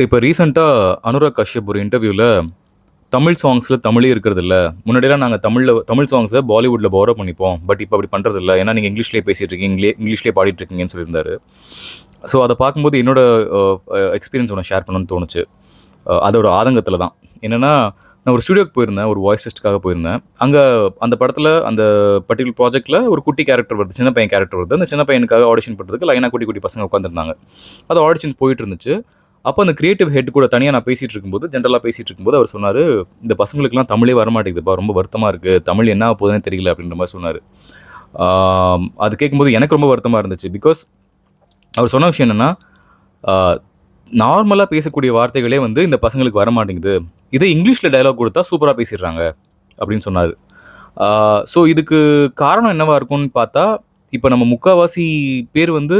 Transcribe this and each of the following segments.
இப்போ ரீசெண்டாக அனுராக் கஷ்யப் ஒரு இன்டர்வியூவில் தமிழ் சாங்ஸில் தமிழே இருக்கிறதில்ல. முன்னாடிலாம் நாங்கள் தமிழ் சாங்ஸை பாலிவுட்டில் borrow பண்ணிப்போம். பட் இப்போ அப்படி பண்ணுறதில்ல. ஏன்னா நீங்கள் இங்கிலீஷ்லேயே பேசிகிட்டு இருக்கீங்க, இங்கிலீஷ்லேயே பாடிட்டு இருக்கீங்கன்னு சொல்லியிருந்தாரு. ஸோ அதை பார்க்கும்போது என்னோட எக்ஸ்பீரியன்ஸ் ஒன்று ஷேர் பண்ணணும்னு தோணுச்சு. அதோட ஆதங்கத்தில் தான். என்னென்னா, நான் ஒரு ஸ்டுடியோக்கு போயிருந்தேன், ஒரு வாய்ஸ் டெஸ்ட்டுக்காக போயிருந்தேன். அங்கே அந்த படத்தில் அந்த பர்டிகுலர் ப்ராஜெக்ட்டில் ஒரு குட்டி கேரக்டர் வருது, சின்ன பையன் கேரக்டர் வருது. அந்த சின்ன பையனுக்காக ஆடிஷன் பண்ணுறதுக்கு லைனாக குட்டி குட்டி பசங்க உட்காந்துருந்தாங்க. அது ஆடிஷன்ஸ் போயிட்டு இருந்துச்சு. அப்போ அந்த கிரியேட்டிவ் ஹெட் கூட தனியாக நான் பேசிகிட்டு இருக்கும்போது, ஜென்ரலாக பேசிகிட்டு இருக்கும்போது அவர் சொன்னார், இந்த பசங்களுக்குலாம் தமிழே வரமாட்டேங்குதுப்பா, ரொம்ப வருத்தமாக இருக்குது, தமிழ் என்ன போகுதுன்னு தெரியல அப்படின்ற மாதிரி சொன்னார். அது கேட்கும்போது எனக்கு ரொம்ப வருத்தமாக இருந்துச்சு. பிகாஸ் அவர் சொன்ன விஷயம் என்னென்னா, நார்மலாக பேசக்கூடிய வார்த்தைகளே வந்து இந்த பசங்களுக்கு வரமாட்டேங்குது, இதே இங்கிலீஷில் டயலாக் கொடுத்தா சூப்பராக பேசிடுறாங்க அப்படின்னு சொன்னார். ஸோ இதுக்கு காரணம் என்னவாக இருக்கும்னு பார்த்தா, இப்போ நம்ம முக்கால்வாசி பேர் வந்து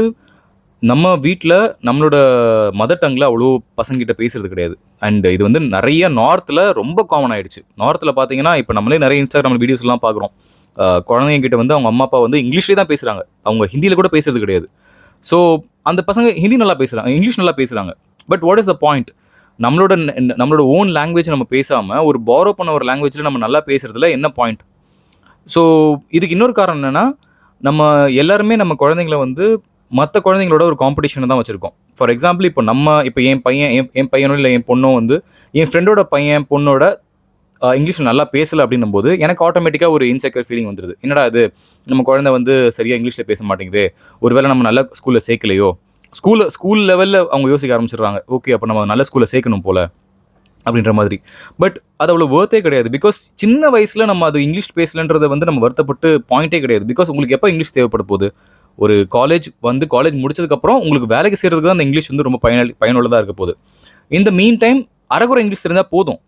நம்ம வீட்டில் நம்மளோட மதர் டங்கில் அவ்வளோ பசங்கிட்ட பேசுறது கிடையாது. அண்ட் இது வந்து நிறைய நார்த்தில் ரொம்ப காமன் ஆகிடுச்சு. நார்த்தில் பார்த்தீங்கன்னா, இப்போ நம்மளே நிறைய இன்ஸ்டாகிராமில் வீடியோஸ்லாம் பார்க்குறோம். குழந்தைங்கிட்ட வந்து அவங்க அம்மா அப்பா வந்து இங்கிலீஷ்லேயே தான் பேசுகிறாங்க, அவங்க ஹிந்தியில் கூட பேசுறது கிடையாது. ஸோ அந்த பசங்க ஹிந்தி நல்லா பேசுகிறாங்க, இங்கிலீஷ் நல்லா பேசுகிறாங்க. But what is the point? நம்மளோட ஓன் லாங்குவேஜ் நம்ம பேசாமல் ஒரு பாரோ பண்ண ஒரு லாங்குவேஜில் நம்ம நல்லா பேசுகிறதுல என்ன பாயிண்ட்? ஸோ இதுக்கு இன்னொரு காரணம் என்னென்னா, நம்ம எல்லாருமே நம்ம குழந்தைங்கள வந்து மற்ற குழந்தைங்களோட ஒரு காம்படிஷனை தான் வச்சுருக்கோம். ஃபார் எக்ஸாம்பிள், இப்போ என் பையனோ இல்லை என் பொண்ணோ வந்து என் ஃப்ரெண்டோட பையன் பொண்ணோட இங்கிலீஷில் நல்லா பேசலை அப்படின்னும் போது எனக்கு ஆட்டோமேட்டிக்காக ஒரு இன்செக்யூர் ஃபீலிங் வந்துடுது. என்னடா இது, நம்ம குழந்தை வந்து சரியாக இங்கிலீஷில் பேச மாட்டேங்குது, ஒருவேளை நம்ம நல்ல ஸ்கூலில் சேர்க்கலையோ, ஸ்கூல் லெவலில் அவங்க யோசிக்க ஆரம்பிச்சிடுறாங்க. ஓகே, அப்போ நம்ம நல்ல ஸ்கூலில் சேர்க்கணும் போல் அப்படின்ற மாதிரி. பட் அது அவ்வளோ ஒர்த்தே கிடையாது. பிகாஸ் சின்ன வயசில் நம்ம அது இங்கிலீஷ் பேசலன்றதை வந்து நம்ம வருத்தப்பட்டு பாயிண்ட்டே கிடையாது. பிகாஸ் உங்களுக்கு எப்போ இங்கிலீஷ் தேவைப்பட போகுது? ஒரு காலேஜ் முடிச்சதுக்கப்புறம் உங்களுக்கு வேலைக்கு செய்கிறதுக்கு தான் அந்த இங்கிலீஷ் வந்து ரொம்ப பயனுள்ளதாக இருக்க போகுது. இந்த மீன் டைம் அரைக்குறை இங்கிலீஷ் தெரிஞ்சால் போதும்.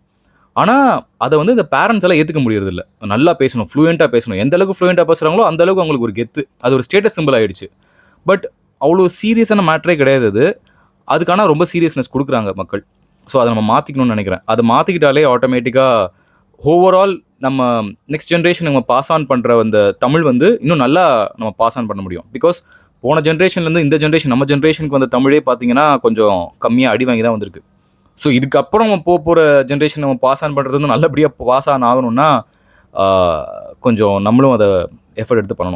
ஆனால் அதை வந்து இந்த பேரண்ட்ஸ் எல்லாம் ஏற்றுக்க முடியறதில்ல. நல்லா பேசணும், ஃப்ளூயண்ட்டாக பேசணும். எந்த அளவுக்கு ஃப்ளூயண்ட்டாக பேசுகிறாங்களோ அந்த அளவுக்கு அவங்களுக்கு ஒரு கெத்து, அது ஒரு ஸ்டேட்டஸ் சிம்பிள் ஆகிடுச்சு. பட் அவ்வளோ சீரியஸான மேட்டரே கிடையாது அது. அதுக்கான ரொம்ப சீரியஸ்னஸ் கொடுக்குறாங்க மக்கள். ஸோ அதை நம்ம மாற்றிக்கணும்னு நினைக்கிறேன். அதை மாற்றிக்கிட்டாலே ஆட்டோமேட்டிக்காக ஓவரால் நம்ம நெக்ஸ்ட் ஜென்ரேஷன் நம்ம பாஸ் ஆன் பண்ணுற அந்த தமிழ் வந்து இன்னும் நல்லா நம்ம பாஸ் ஆன் பண்ண முடியும். பிகாஸ் போன ஜென்ரேஷன்லேருந்து இந்த ஜென்ரேஷன், நம்ம ஜென்ரேஷனுக்கு வந்த தமிழே பார்த்தீங்கன்னா கொஞ்சம் கம்மியாக அடி வாங்கி தான் வந்திருக்கு. ஸோ இதுக்கப்புறம் நம்ம போகிற ஜென்ரேஷன் நம்ம பாஸ் ஆன் பண்ணுறது வந்து நல்லபடியாக பாஸ் ஆன் ஆகணும்னா கொஞ்சம் நம்மளும் அதை எஃபர்ட் எடுத்து பண்ணணும்.